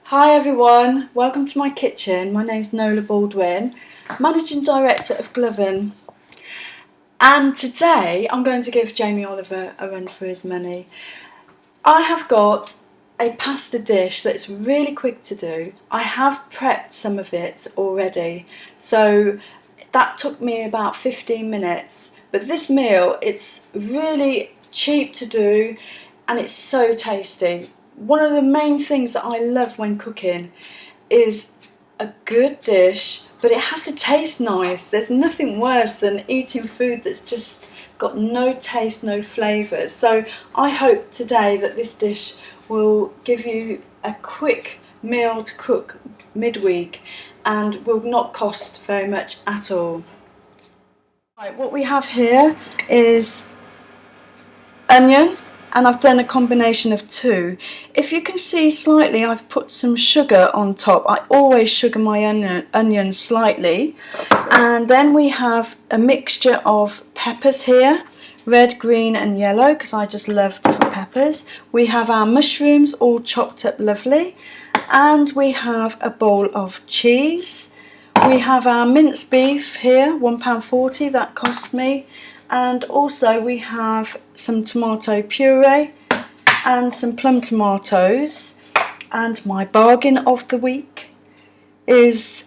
Hi everyone, welcome to my kitchen. My name's Nola Baldwin, Managing Director of Gloven. And today I'm going to give Jamie Oliver a run for his money. I have got a pasta dish that's really quick to do. I have prepped some of it already, so that took me about 15 minutes. But this meal, it's really cheap to do and it's so tasty. One of the main things that I love when cooking is a good dish, but it has to taste nice. There's nothing worse than eating food that's just got no taste, no flavours. So I hope today that this dish will give you a quick meal to cook midweek and will not cost very much at all. Right, what we have here is onion, and I've done a combination of two. If you can see slightly, I've put some sugar on top. I always sugar my onion slightly. And then we have a mixture of peppers here, red, green and yellow, because I just love different peppers. We have our mushrooms all chopped up lovely, and we have a bowl of cheese. We have our minced beef here, £1.40, that cost me. And also we have some tomato puree and some plum tomatoes. And my bargain of the week is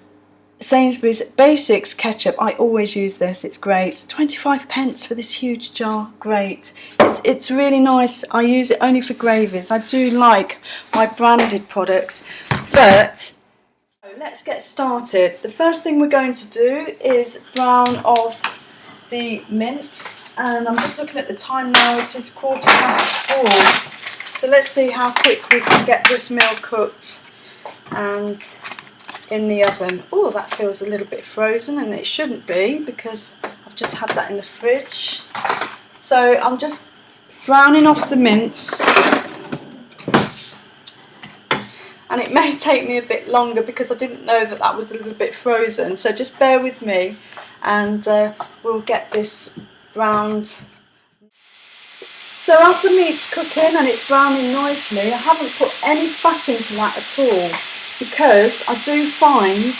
Sainsbury's Basics ketchup. I always use this, it's great. 25 pence for this huge jar, great. It's really nice. I use it only for gravies. I do like my branded products, but let's get started. The first thing we're going to do is brown off the mince, and I'm just looking at the time now, it is 4:15. So let's see how quick we can get this meal cooked and in the oven. Oh, that feels a little bit frozen, and it shouldn't be because I've just had that in the fridge. So I'm just browning off the mince, and it may take me a bit longer because I didn't know that that was a little bit frozen, so just bear with me and we'll get this browned. So as the meat's cooking and it's browning nicely, I haven't put any fat into that at all because I do find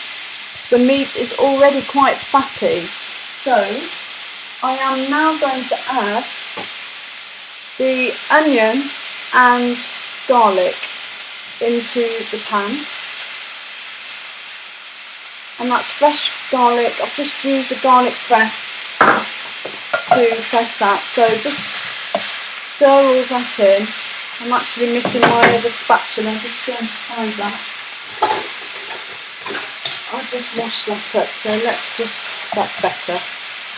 the meat is already quite fatty. So I am now going to add the onion and garlic into the pan. And that's fresh garlic. I've just used the garlic press to press that. So just stir all that in. I'm actually missing my other spatula. I'm just going to find that. I'll just wash that up. So that's better.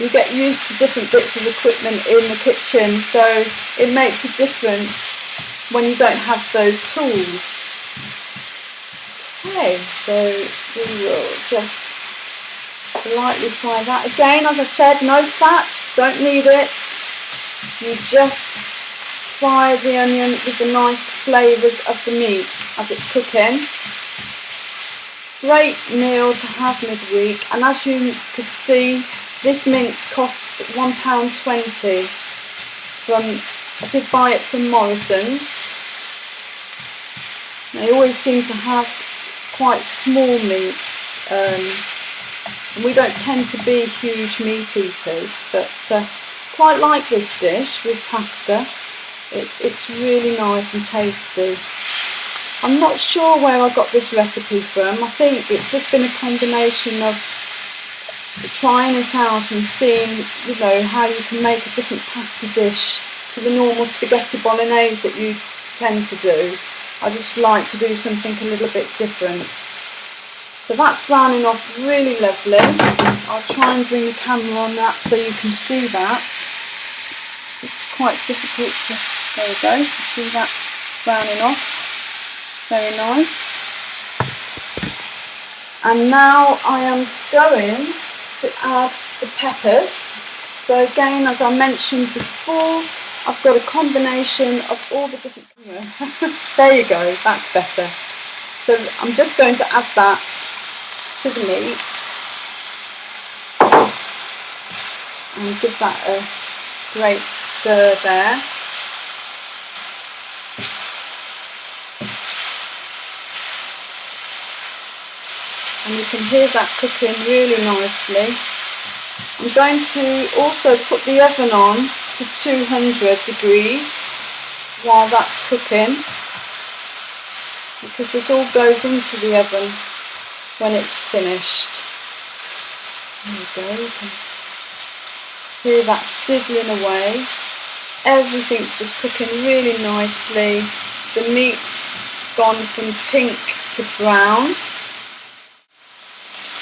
You get used to different bits of equipment in the kitchen, so it makes a difference when you don't have those tools. Okay, so we will just lightly fry that. Again, as I said, no fat, don't need it. You just fry the onion with the nice flavours of the meat as it's cooking. Great meal to have midweek, and as you could see, this mince cost £1.20 I did buy it from Morrison's. They always seem to have quite small meats, and we don't tend to be huge meat eaters, but quite like this dish with pasta. It's really nice and tasty. I'm not sure where I got this recipe from. I think it's just been a combination of trying it out and seeing, you know, how you can make a different pasta dish to the normal spaghetti bolognese that you tend to do. I just like to do something a little bit different. So that's browning off really lovely. I'll try and bring the camera on that so you can see that. It's quite difficult to, there we go, you can see that browning off. Very nice. And now I am going to add the peppers. So again, as I mentioned before, I've got a combination of all the different... There you go, that's better. So I'm just going to add that to the meat and give that a great stir there. you can hear that cooking really nicely. I'm going to also put the oven on to 200 degrees while that's cooking, because this all goes into the oven when it's finished. There you go, you can hear that sizzling away. Everything's just cooking really nicely. The meat's gone from pink to brown.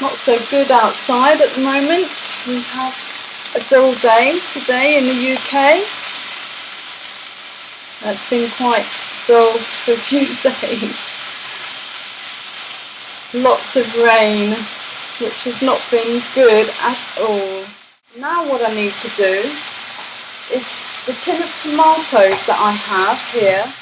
Not so good outside at the moment. We have a dull day today in the UK. It's been quite dull for a few days. Lots of rain, which has not been good at all. Now what I need to do is the tin of tomatoes that I have here.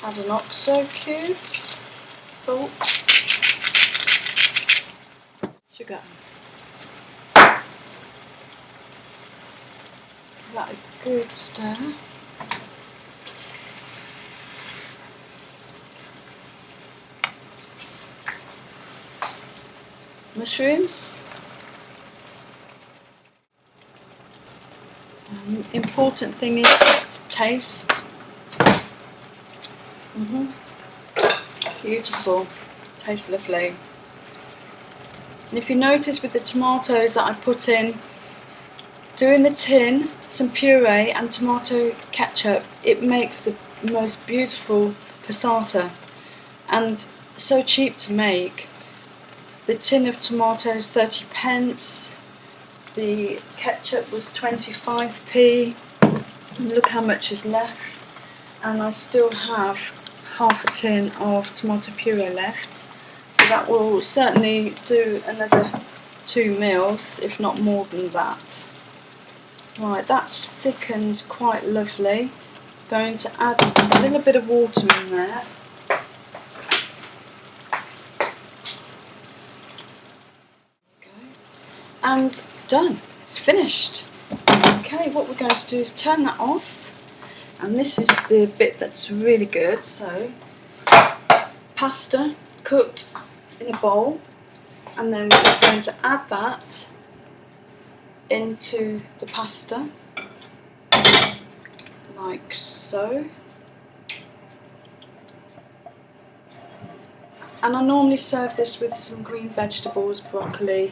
Add an oxo cube, salt, sugar. Give that a good stir. Mushrooms. Important thing is taste. Beautiful, tastes lovely. And if you notice with the tomatoes that I put in, doing the tin, some puree and tomato ketchup, it makes the most beautiful passata, and so cheap to make. The tin of tomatoes 30 pence, the ketchup was 25p, and look how much is left, and I still have half a tin of tomato puree left, so that will certainly do another 2 meals, if not more than that. Right, that's thickened quite lovely. Going to add a little bit of water in there. And done, it's finished. Okay, what we're going to do is turn that off. And this is the bit that's really good. So, pasta cooked in a bowl, and then we're just going to add that into the pasta, like so. And I normally serve this with some green vegetables, broccoli,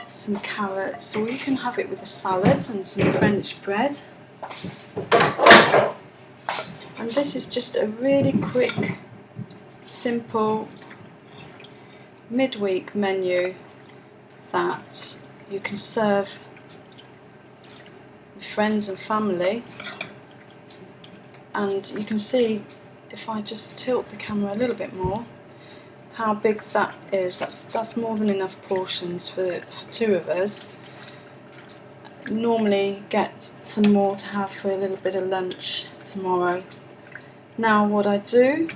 some carrots, or you can have it with a salad and some French bread. And this is just a really quick, simple midweek menu that you can serve with friends and family. And you can see, if I just tilt the camera a little bit more, how big that is. That's more than enough portions for 2 of us. Normally get some more to have for a little bit of lunch tomorrow. Now what I do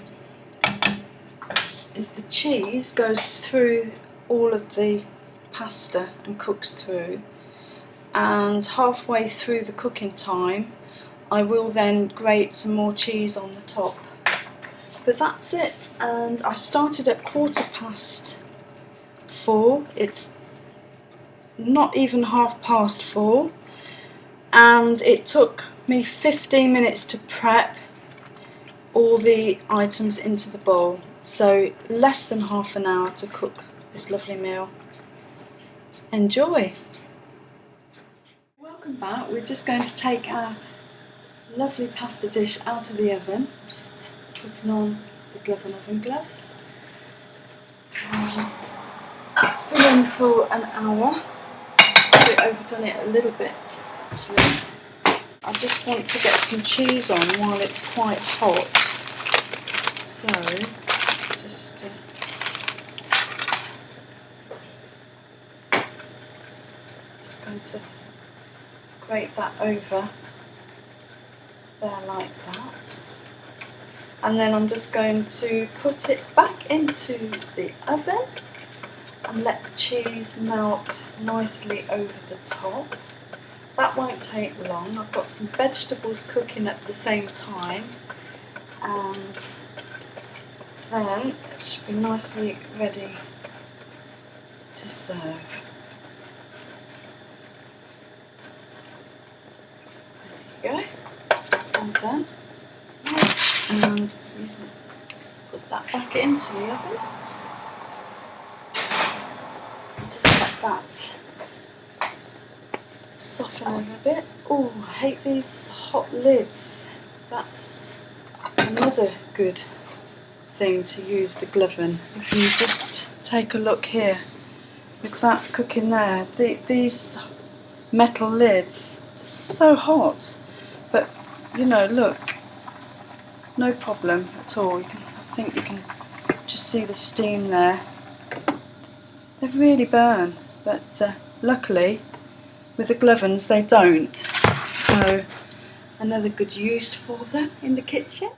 is the cheese goes through all of the pasta and cooks through, and halfway through the cooking time I will then grate some more cheese on the top. But that's it, and I started at 4:15. It's not even 4:30, and it took me 15 minutes to prep all the items into the bowl, so less than half an hour to cook this lovely meal. Enjoy! Welcome back. We're just going to take our lovely pasta dish out of the oven, just putting on the Gloven oven gloves, and that's been in for an hour. I've overdone it a little bit actually. I just want to get some cheese on while it's quite hot, so just going to grate that over there like that. and then I'm just going to put it back into the oven and let the cheese melt nicely over the top. That won't take long. I've got some vegetables cooking at the same time, and then it should be nicely ready to serve. There you go, all done. And put that back into the oven. Just let that soften over a bit. Oh, I hate these hot lids. That's another good thing to use the Gloven. If you just take a look here, with that cooking there, these metal lids are so hot, but you know, look, no problem at all. I think you can just see the steam there. They really burn, but luckily with the Glovens they don't. So another good use for them in the kitchen.